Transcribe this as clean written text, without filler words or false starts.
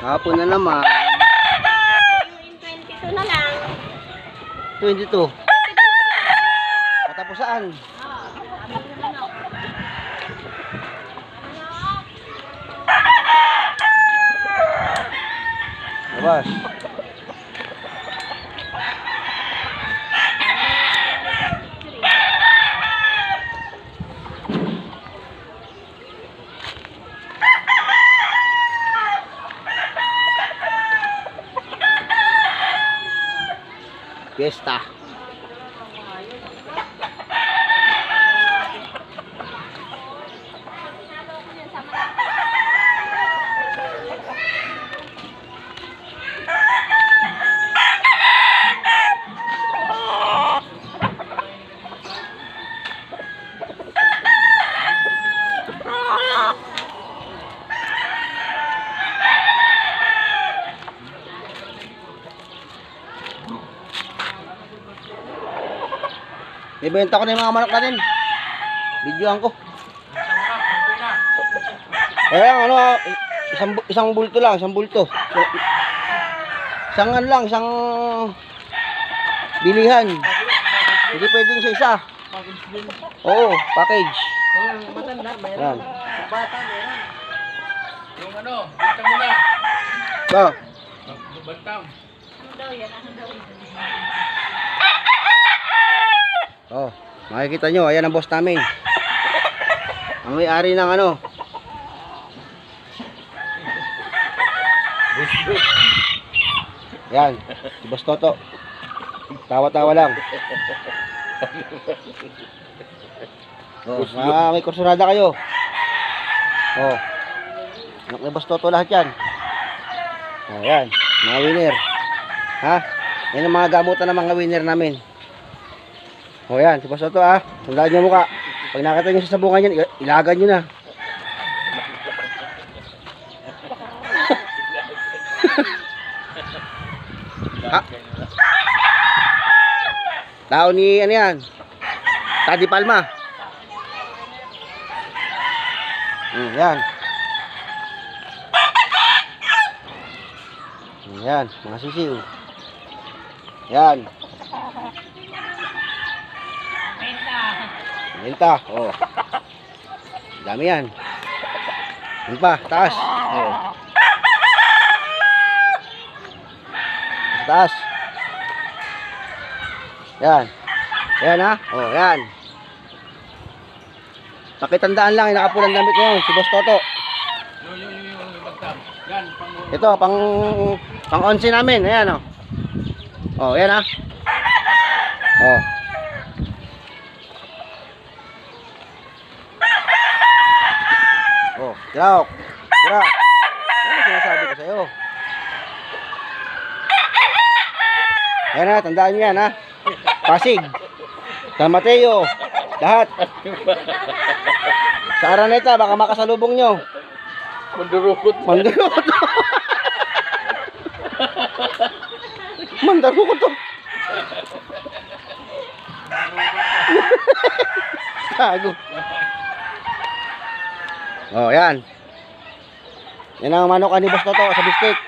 Hapon na naman. Yung 22 na lang. 22. Katapusaan. Labas. Fiesta. Ibenta ko na yung mga manok natin. Videoan ko. Ayan, ano, isang bulto lang, isang bulto. Isang ano lang, isang bilihan. Hindi pwedeng isa-isa. Oo, package. Matanda, Ayan. meron. Bata, meron. Yung ano, bintang mo na. So, Bantang. Ano daw yan? Ano daw yan? oh, makikita nyo, ayan ang boss namin. Ang may-ari ng ano. Yan, si Boss Toto. Tawa-tawa lang. Oh, may kursunada kayo. Oh. Anak ni Boss Toto lahat yan. Oh, yan, mga winner. Ha? Yan ang mga gamutan ng mga winner namin. O yan, si Boss Toto ah. Tandaan niyo mukha. Pag nakita niyo sa sabungan yan, ilagan niyo na. Ha? Tao ni ano yan? Tadi Palma. Yan. Yan, mga sisiw. Yan. Benta. Oh. Dami yan. Yan pa, taas. Oh. Taas. Yan. Yan ha. Oh, yan. Pakitandaan lang, nakapulang damit ngayon si Boss Toto. Yung bantang. Yan, pang... Ito, pang 11 namin. Ayan oh. Oh, yan ha. Oh. Oh, Jok. Tira. Ano sinasabi ko sa'yo? Yan ha, tandaan nyo yan ha. Pasig. San Mateo. Lahat. Sa Araneta, baka makasalubong nyo. Mandurukot. Mandurukot. Mandurukot to. Tago. Oh, yan. Yan ang manok ni Boss Toto sa bistik.